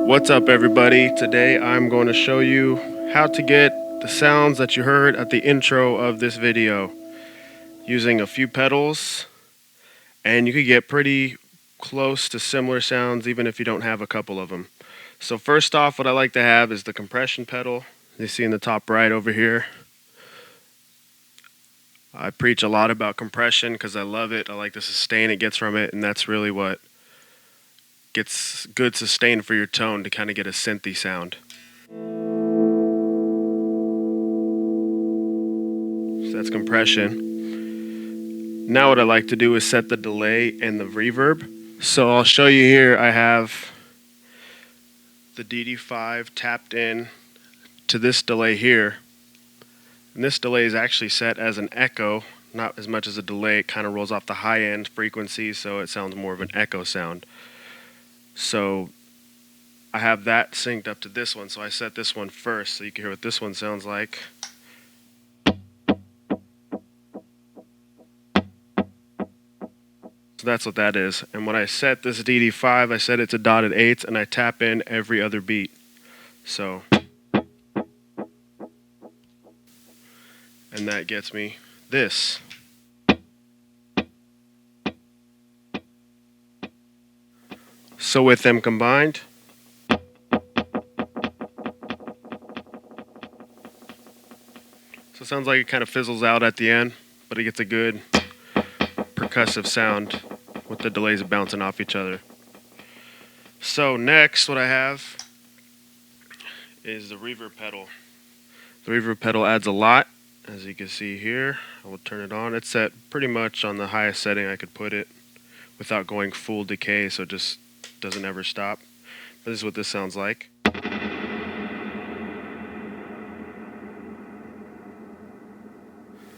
What's up, everybody? Today I'm going to show you how to get the sounds that you heard at the intro of this video using a few pedals, and you could get pretty close to similar sounds even if you don't have a couple of them. So first off, what I like to have is the compression pedal. You see in the top right over here. I preach a lot about compression because I love it. I like the sustain it gets from it, and that's really what gets good sustain for your tone to kind of get a synthy sound. So that's compression. Now what I like to do is set the delay and the reverb. So I'll show you here. I have the DD5 tapped in to this delay here. And this delay is actually set as an echo, not as much as a delay. It kind of rolls off the high end frequency, so it sounds more of an echo sound. So I have that synced up to this one, so I set this one first so you can hear what this one sounds like. So that's what that is. And when I set this DD5, I set it to dotted eighths, and I tap in every other beat. So, and that gets me this. So with them combined, so it sounds like it kind of fizzles out at the end, but it gets a good percussive sound with the delays bouncing off each other. So next, what I have is the reverb pedal. The reverb pedal adds a lot, as you can see here. I will turn it on. It's set pretty much on the highest setting I could put it without going full decay, so it just doesn't ever stop. But this is what this sounds like.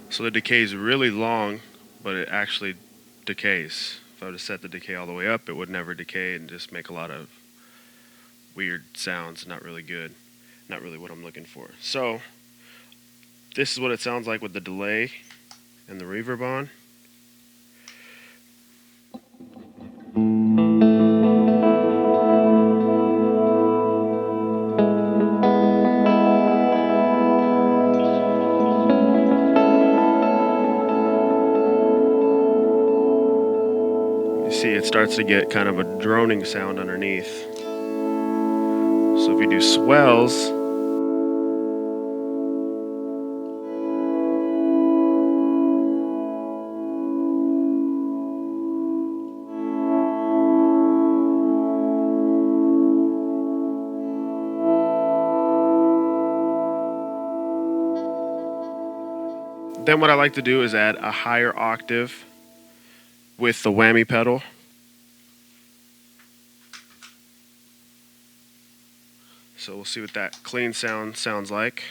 So the decay is really long, but it actually decays. If I were to set the decay all the way up, it would never decay and just make a lot of weird sounds. Not really good. Not really what I'm looking for. So this is what it sounds like with the delay and the reverb on. See, it starts to get kind of a droning sound underneath. So if you do swells, then what I like to do is add a higher octave with the Whammy pedal. So we'll see what that clean sound sounds like.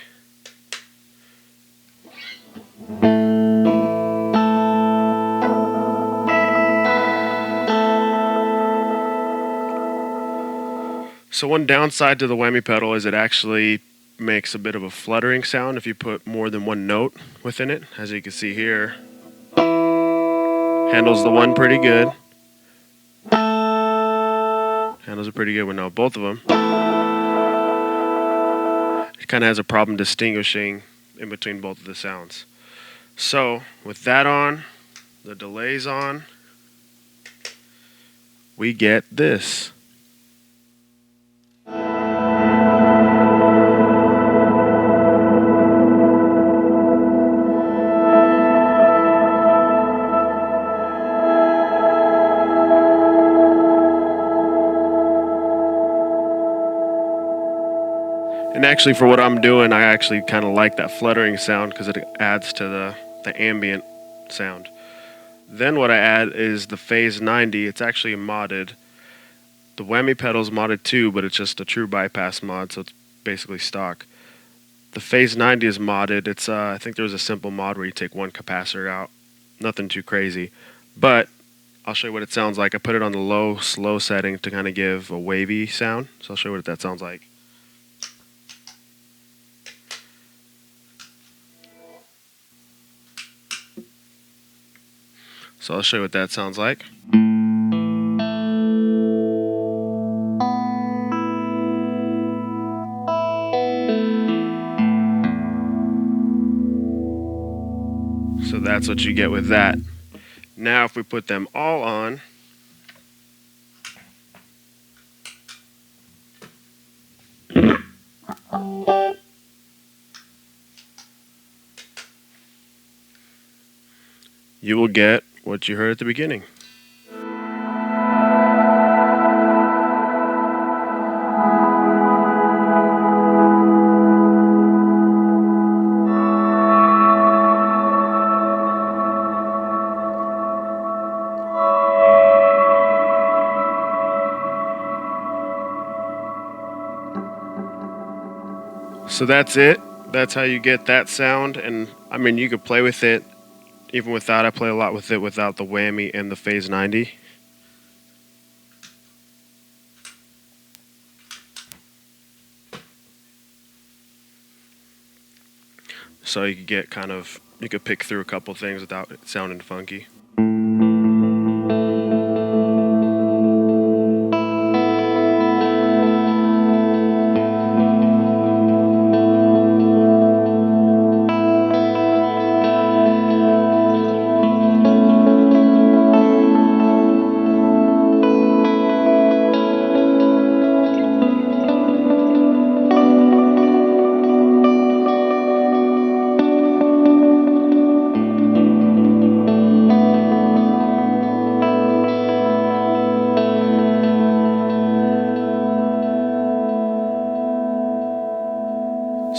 So one downside to the Whammy pedal is it actually makes a bit of a fluttering sound if you put more than one note within it. As you can see here, handles the one pretty good. Handles a pretty good one. Now both of them. It kind of has a problem distinguishing in between both of the sounds. So with that on, the delays on, we get this. And actually, for what I'm doing, I actually kind of like that fluttering sound because it adds to the ambient sound. Then what I add is the Phase 90. It's actually modded. The Whammy pedal's modded too, but it's just a true bypass mod, so it's basically stock. The Phase 90 is modded. It's I think there's a simple mod where you take one capacitor out. Nothing too crazy. But I'll show you what it sounds like. I put it on the low, slow setting to kind of give a wavy sound. So I'll show you what that sounds like. So I'll show you what that sounds like. that's what you get with that. Now if we put them all on, you will get what you heard at the beginning. So that's it. That's how you get that sound. And I mean, you could play with it even without. I play a lot with it without the Whammy and the Phase 90. So you could get kind of, you could pick through a couple things without it sounding funky.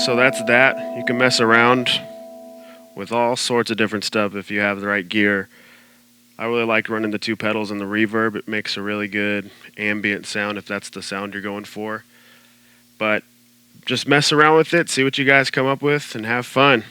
So that's that. You can mess around with all sorts of different stuff if you have the right gear. I really like running the two pedals and the reverb. It makes a really good ambient sound if that's the sound you're going for. But just mess around with it, see what you guys come up with, and have fun.